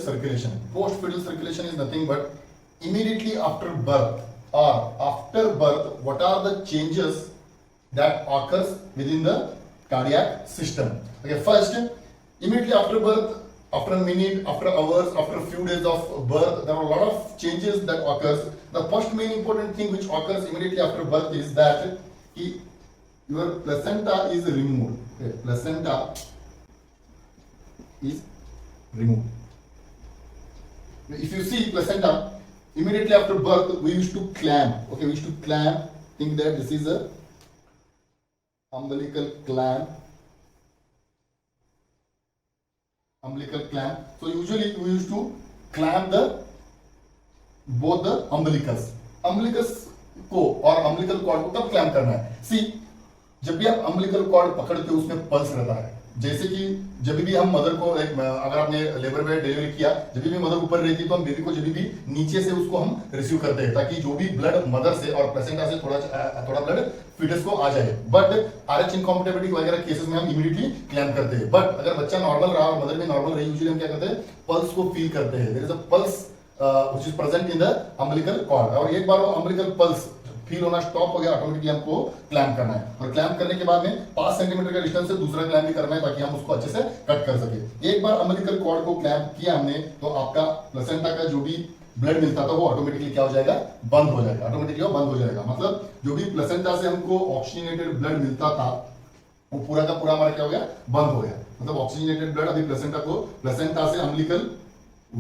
circulation. Post-fetal circulation is nothing but immediately after birth or after birth, what are the changes that occurs within the cardiac system. Okay, first, immediately after birth, after a minute, after hours, after a few days of birth, there are a lot of changes that occurs. The first main important thing which occurs immediately after birth is that your placenta is removed. Okay, placenta is removed. If you see placenta, immediately after birth, we used to clamp. Okay, we used to clamp. Think that this is a umbilical clamp. Umbilical clamp. So usually we used to clamp both the umbilicus. Umbilicus को और umbilical cord को कब clamp करना है? See, जब भी आप umbilical cord पकड़ते हो उसमें पल्स रहता है. जैसे कि जब भी हम मदर को अगर आपने लेबर में डिलीवरी किया, जब भी मदर ऊपर रहती है तो हम बेबी को जब भी नीचे से उसको हम रिसीव करते हैं ताकि जो भी ब्लड मदर से और प्लेसेंटा से थोड़ा ब्लड फीटस को आ जाए. बट आरएच इनकॉम्पेटिबिलिटी वगैरह केसेस में हम इमीडिएटली क्लैम्प करते हैं. बट अगर बच्चा नॉर्मल रहा और मदर भी नॉर्मल रही, यूजुअली हम क्या करते हैं, पल्स को फील करते हैं. There is a pulse which is present in the umbilical cord. और एक बार वो अम्बिलिकल पल्स फील होना स्टॉप हो गया, ऑटोमेटिकली हमको क्लैम्प करना है. और क्लैम्प करने के बाद में 5 सेंटीमीटर का डिस्टेंस से दूसरा क्लैम्प भी करना है ताकि हम उसको अच्छे से कट कर सके. एक बार अम्बिलिकल कॉर्ड को क्लैम्प किया हमने तो आपका प्लेसेंटा का जो भी ब्लड मिलता था वो ऑटोमेटिकली क्या हो जाएगा, बंद हो जाएगा. ऑटोमेटिकली वो बंद हो जाएगा. मतलब जो भी प्लेसेंटा से हमको ऑक्सीजनेटेड ब्लड मिलता था वो पूरा का पूरा हमारा क्या हो गया, बंद हो गया. मतलब ऑक्सीजनेटेड ब्लड अभी प्लेसेंटा से अम्बिलिकल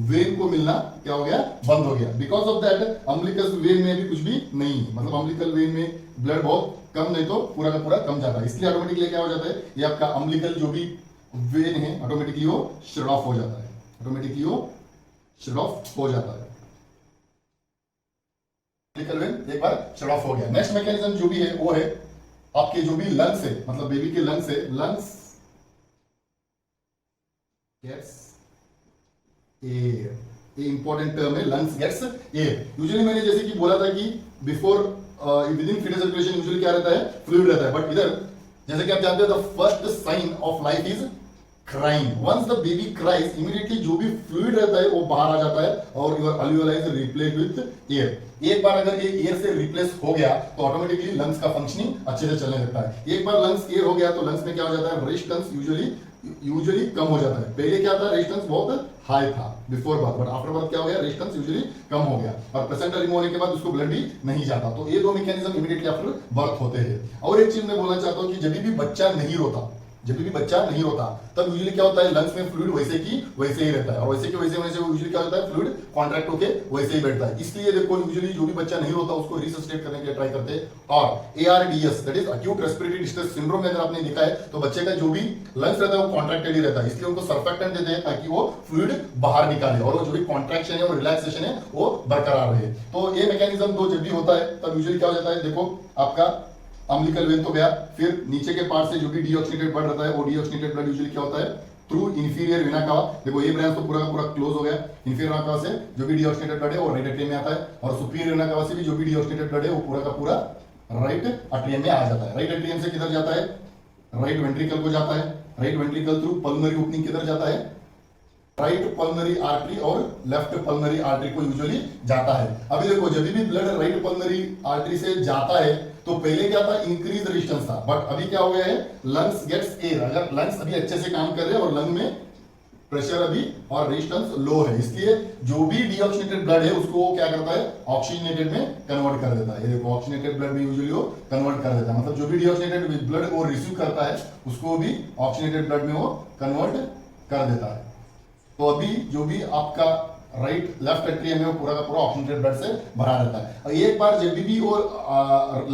वेन को मिलना क्या हो गया, बंद हो गया. Because of that umbilicus when में भी कुछ भी नहीं, मतलब अम्बिलिकल वेन में ब्लड बहुत कम नहीं तो पूरा का पूरा कम जाता है. इसलिए ऑटोमेटिकली क्या हो जाता है, ये आपका अम्बिलिकल जो भी वेन है ऑटोमेटिकली वो शट ऑफ हो जाता है. ऑटोमेटिकली वो शट ऑफ हो जाता है. अम्बिलिकल वेन एक बार शट ऑफ हो गया. नेक्स्ट मैकेनिज्म जो भी है वो है आपके जो भी लंग्स है, मतलब बेबी के लंग्स है, लंग्स गेट्स एयर. ये इंपॉर्टेंट टर्म है, लंग्स गेट्स एयर. यूजुअली मैंने जैसे कि बोला था कि before within foetal circulation usually क्या रहता है, फ्लूइड रहता है. बट इधर जैसे कि आप जानते हो the first sign of life is crying. Once the baby cries, immediately जो भी फ्लूइड रहता है वो बाहर आ जाता है और your alveoli is replaced with air. एक बार अगर ये एयर से रिप्लेस हो गया तो ऑटोमेटिकली लंग्स का फंक्शनिंग अच्छे से चलने लगता है. एक बार लंग्स एयर हो गया तो लंग्स में क्या हो जाता है, रेजिस्टेंस यूजुअली कम हो जाता है. पहले क्या था, रेजिस्टेंस बहुत हाई था before birth, but after birth क्या हो गया, रेजिस्टेंस यूजुअली कम हो गया और प्लेसेंटा रिमूव होने के बाद उसको ब्लड भी नहीं जाता. तो ये दो मैकेनिज्म इमीडिएटली आफ्टर बर्थ होते हैं. और एक चीज मैं बोलना चाहता हूं कि जब भी बच्चा नहीं रोता, जब भी बच्चा नहीं रोता तब यूजुअली क्या होता है, लंग्स में फ्लूइड वैसे की वैसे ही रहता है और वैसे के वैसे होने से यूजुअली क्या होता है, फ्लूइड कॉन्ट्रैक्ट होके वैसे ही बैठता है. इसलिए देखो यूजुअली जो भी बच्चा नहीं रोता उसको रिसस्टेट करने के लिए ट्राई करते हैं. और ARDS that is acute respiratory distress syndrome में अगर आपने देखा है तो बच्चे का जो भी लंग्स रहता है वो कॉन्ट्रैक्टेड ही रहता है. इसलिए उनको सर्फेक्टेंट देते हैं ताकि वो फ्लूइड बाहर निकाले और वो जो भी कॉन्ट्रैक्शन है और रिलैक्सेशन है वो बरकरार रहे. तो ये मैकेनिज्म तो जब भी होता है तब यूजुअली क्या हो जाता है, देखो आपका अम्बिलिकल वेन तो गया, फिर नीचे के पार्ट से जो भी डीऑक्सीनेटेड ब्लड रहता है वो डीऑक्सीनेटेड ब्लड यूजुअली क्या होता है, थ्रू इंफीरियर वेना कावा. देखो ये ब्रांच तो पूरा का पूरा क्लोज हो गया. इंफीरियर वेना कावा से जो भी डीऑक्सीनेटेड ब्लड है वो राइट एट्रियम में आता है और सुपीरियर वेना कावा से भी जो भी डीऑक्सीनेटेड ब्लड है वो पूरा का पूरा राइट एट्रियम में आ जाता है. राइट एट्रियम से किधर जाता है, राइट वेंट्रिकल को जाता है. Right ventricle through pulmonary opening किधर जाता है, राइट पल्मोनरी आर्टरी और लेफ्ट पल्मोनरी आर्टरी को यूजुअली जाता है. अभी देखो जब भी ब्लड राइट पल्मोनरी आर्टरी से जाता है तो पहले क्या था, इंक्रीज रेजिस्टेंस था. बट अभी क्या हो गया है, लंग्स गेट्स एयर. अगर लंग्स अभी अच्छे से काम कर रहे हैं और लंग में प्रेशर अभी और रेजिस्टेंस लो है, इसलिए जो भी डीऑक्सीनेटेड ब्लड है उसको वो क्या करता है, ऑक्सीजनेटेड में कन्वर्ट कर देता है. ये देखो ऑक्सीजनेटेड ब्लड में यूजुअली वो कन्वर्ट कर देता है. मतलब जो भी डीऑक्सीनेटेड ब्लड वो रिसीव करता है उसको भी ऑक्सीजनेटेड ब्लड में वो कन्वर्ट कर देता है. तो अभी जो भी आपका राइट लेफ्ट एट्रियम है वो पूरा का पूरा ऑक्सीजनेटेड ब्लड से भरा रहता है. और एक बार जब भी वो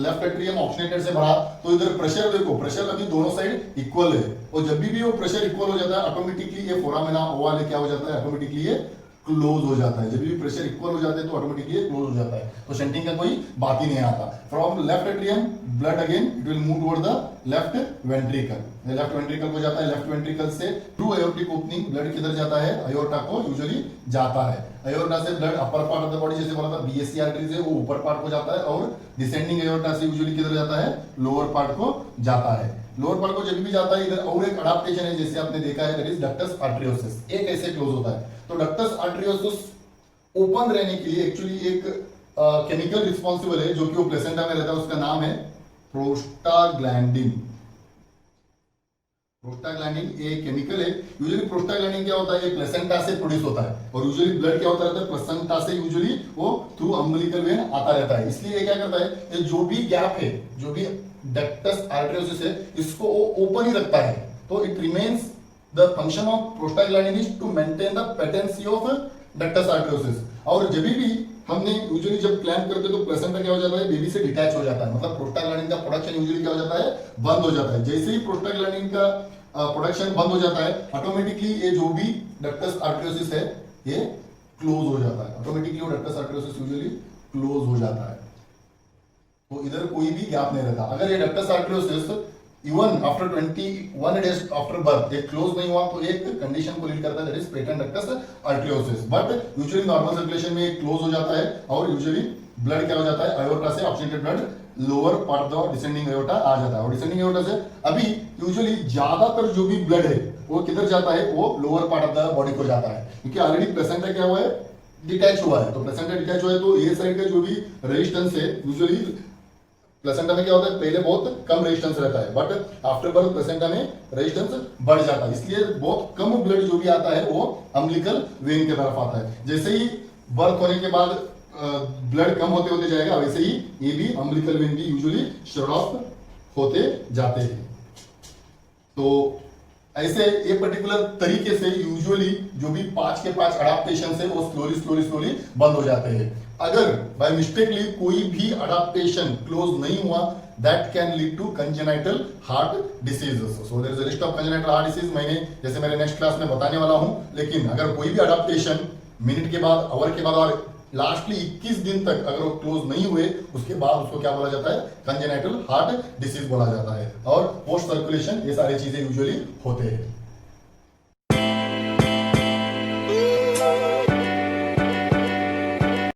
लेफ्ट एट्रियम ऑक्सीजनेटेड से भरा तो इधर प्रेशर देखो, प्रेशर अभी दोनों साइड इक्वल है और जब भी वो प्रेशर इक्वल हो जाता है ऑटोमेटिकली ये फोरामेना ओवल क्या हो जाता है, ऑटोमेटिकली ये क्लोज हो जाता है. जब भी प्रेशर इक्वल हो जाते हैं तो ऑटोमेटिकली क्लोज हो जाता है. तो शंटिंग का कोई बात ही नहीं आता. From left atrium blood again it will move toward the left ventricle. Left ventricle को जाता है. लेफ्ट वेंट्रिकल से थ्रू एयोर्टिक ओपनिंग ब्लड किधर जाता है, अयोर्टा को यूजुअली जाता है. अयोर्टा से blood upper part of the body, जैसे बोला था BSC आर्टरीज है वो ऊपर पार्ट को जाता है और डिसेंडिंग अयोर्टा से यूजुअली किधर जाता है, लोअर पार्ट को जाता है. लोअर पार्ट को जब भी जाता है इधर और एक अडाप्टेशन है जैसे आपने देखा है, दैट इज डक्टस आर्टरियोसिस. एक ऐसे क्लोज होता है. तो डक्टस आर्टरियोसिस ओपन रहने के लिए एक्चुअली एक केमिकल रिस्पॉन्सिबल है जो कि वो प्लेसेंटा में रहता है, उसका नाम है प्रोस्टाग्लैंडिन। प्रोस्टाग्लैंडिन एक केमिकल है। यूजुअली प्रोस्टाग्लैंडिन क्या होता है, ये प्लेसेंटा से प्रोड्यूस होता है और यूजुअली ब्लड क्या होता रहता है, प्लेसेंटा से यूजुअली वो थ्रू अम्बिलिकल वेन आता रहता है। इसलिए ये क्या करता है, ये जो भी गैप है, जो भी डक्टस आर्टरियोसिस है, इसको वो ओपन ही रखता है। तो it remains the function of prostaglandin is to maintain the patency of ductus arteriosus. और जब भी हमने यूजुअली जब क्लैंप करते हैं तो प्लेसेंटा क्या हो जाता है, बेबी से डिटैच हो जाता है, मतलब प्रोस्टाग्लैंडिन का प्रोडक्शन यूजुअली क्या हो जाता है, बंद हो जाता है। जैसे ही प्रोस्टाग्लैंडिन का प्रोडक्शन बंद हो जाता है, ऑटोमेटिकली ये जो भी डक्टस आर्टरियोसिस है ये क्लोज हो जाता है। ऑटोमेटिकली वो डक्टस आर्टरियोसिस यूजुअली क्लोज हो जाता है। तो इधर कोई भी गैप नहीं रहता। अगर ये ductus आर्टरियोसिस even after 21 days after birth ये क्लोज नहीं हुआ तो एक कंडीशन को लीड करता है, that is patent ductus आर्टरियोसिस। But usually normal circulation में क्लोज हो जाता है और यूजुअली ब्लड क्या हो जाता है, आयोर्टा से oxygenated blood lower part of the descending aorta आ जाता है। और डिसेंडिंग आयोर्टा से अभी यूजुअली ज्यादातर जो भी ब्लड है वो किधर जाता है, वो lower part of the body को जाता है, क्योंकि ऑलरेडी प्लेसेंटा क्या हुआ है, डिटैच हुआ है। तो प्लेसेंटा डिटैच हुआ है तो ये साइड का जो भी रेजिस्टेंस है, यूजुअली प्लेसेंटा में क्या होता है, पहले बहुत कम रेजिस्टेंस रहता है, बट आफ्टर बर्थ प्लेसेंटा में रेजिस्टेंस बढ़ जाता है। इसलिए बहुत कम ब्लड जो भी आता है वो अम्बिलिकल वेन की तरफ आता है। जैसे ही बर्थ होने के बाद ब्लड कम होते होते जाएगा, वैसे ही ये भी अम्बिलिकल वेन भी यूजुअली शट ऑफ होते जाते हैं। तो ऐसे ये पर्टिकुलर तरीके से यूजुअली जो भी 5 के 5 अडाप्टेशन है वो स्लोली बंद हो जाते हैं। अगर बाय मिस्टेकली कोई भी अडाप्टेशन क्लोज नहीं हुआ, that can lead to congenital heart diseases. So there is a list of congenital heart disease, मैंने जैसे मेरे नेक्स्ट क्लास में बताने वाला हूं। लेकिन अगर कोई भी अडाप्टेशन मिनट के बाद, आवर के बाद और लास्टली 21 दिन तक अगर वो क्लोज नहीं हुए, उसके बाद उसको क्या बोला जाता है, कंजेनाइटल हार्ट डिसीज बोला जाता है। और पोस्ट सर्कुलेशन ये सारी चीजें यूजुअली होते हैं।